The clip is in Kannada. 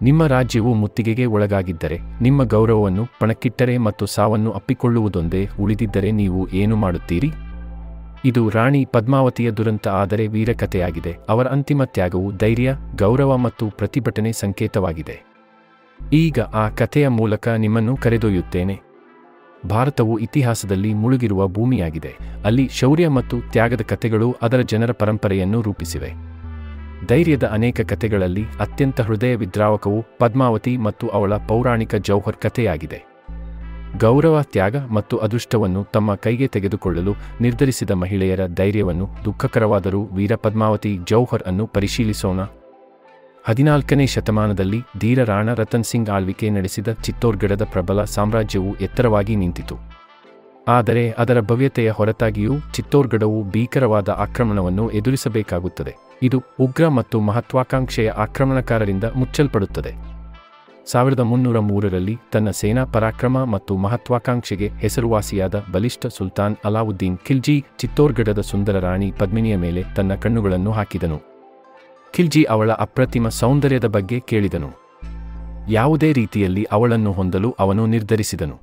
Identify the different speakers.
Speaker 1: ನಿಮ್ಮ ರಾಜ್ಯವು ಮುತ್ತಿಗೆಗೆ ಒಳಗಾಗಿದ್ದರೆ, ನಿಮ್ಮ ಗೌರವವನ್ನು ಪಣಕ್ಕಿಟ್ಟರೆ ಮತ್ತು ಸಾವನ್ನು ಅಪ್ಪಿಕೊಳ್ಳುವುದೊಂದೇ ಉಳಿದಿದ್ದರೆ ನೀವು ಏನು ಮಾಡುತ್ತೀರಿ? ಇದು ರಾಣಿ ಪದ್ಮಾವತಿಯ ದುರಂತ ಆದರೆ ವೀರಕಥೆಯಾಗಿದೆ. ಅವರ ಅಂತಿಮ ತ್ಯಾಗವು ಧೈರ್ಯ, ಗೌರವ ಮತ್ತು ಪ್ರತಿಭಟನೆ ಸಂಕೇತವಾಗಿದೆ. ಈಗ ಆ ಕಥೆಯ ಮೂಲಕ ನಿಮ್ಮನ್ನು ಕರೆದೊಯ್ಯುತ್ತೇನೆ. ಭಾರತವು ಇತಿಹಾಸದಲ್ಲಿ ಮುಳುಗಿರುವ ಭೂಮಿಯಾಗಿದೆ. ಅಲ್ಲಿ ಶೌರ್ಯ ಮತ್ತು ತ್ಯಾಗದ ಕಥೆಗಳು ಅದರ ಜನರ ಪರಂಪರೆಯನ್ನು ರೂಪಿಸಿವೆ. ಧೈರ್ಯದ ಅನೇಕ ಕಥೆಗಳಲ್ಲಿ ಅತ್ಯಂತ ಹೃದಯ ವಿದ್ರಾವಕವು ಪದ್ಮಾವತಿ ಮತ್ತು ಅವಳ ಪೌರಾಣಿಕ ಜೌಹರ್ ಕಥೆಯಾಗಿದೆ. ಗೌರವ, ತ್ಯಾಗ ಮತ್ತು ಅದೃಷ್ಟವನ್ನು ತಮ್ಮ ಕೈಗೆ ತೆಗೆದುಕೊಳ್ಳಲು ನಿರ್ಧರಿಸಿದ ಮಹಿಳೆಯರ ಧೈರ್ಯವನ್ನು, ದುಃಖಕರವಾದರೂ ವೀರ ಪದ್ಮಾವತಿ ಜೌಹರ್ ಅನ್ನು ಪರಿಶೀಲಿಸೋಣ. 14ನೇ ಶತಮಾನದಲ್ಲಿ ಧೀರ ರಾಣಾ ರತನ್ ಸಿಂಗ್ ಆಳ್ವಿಕೆ ನಡೆಸಿದ ಚಿತ್ತೋರ್ಗಢದ ಪ್ರಬಲ ಸಾಮ್ರಾಜ್ಯವು ಎತ್ತರವಾಗಿ ನಿಂತಿತು. ಆದರೆ ಅದರ ಭವ್ಯತೆಯ ಹೊರತಾಗಿಯೂ ಚಿತ್ತೋರ್ಗಢವು ಭೀಕರವಾದ ಆಕ್ರಮಣವನ್ನು ಎದುರಿಸಬೇಕಾಗುತ್ತದೆ. ಇದು ಉಗ್ರ ಮತ್ತು ಮಹತ್ವಾಕಾಂಕ್ಷೆಯ ಆಕ್ರಮಣಕಾರರಿಂದ ಮುಚ್ಚಲ್ಪಡುತ್ತದೆ. 1303ರಲ್ಲಿ ತನ್ನ ಸೇನಾ ಪರಾಕ್ರಮ ಮತ್ತು ಮಹತ್ವಾಕಾಂಕ್ಷೆಗೆ ಹೆಸರುವಾಸಿಯಾದ ಬಲಿಷ್ಠ ಸುಲ್ತಾನ್ ಅಲಾವುದ್ದೀನ್ ಖಿಲ್ಜಿ ಚಿತ್ತೋರ್ಗಢದ ಸುಂದರ ರಾಣಿ ಪದ್ಮಿನಿಯ ಮೇಲೆ ತನ್ನ ಕಣ್ಣುಗಳನ್ನು ಹಾಕಿದನು. ಖಿಲ್ಜಿ ಅವಳ ಅಪ್ರತಿಮ ಸೌಂದರ್ಯದ ಬಗ್ಗೆ ಕೇಳಿದನು. ಯಾವುದೇ ರೀತಿಯಲ್ಲಿ ಅವಳನ್ನು ಹೊಂದಲು ಅವನು ನಿರ್ಧರಿಸಿದನು.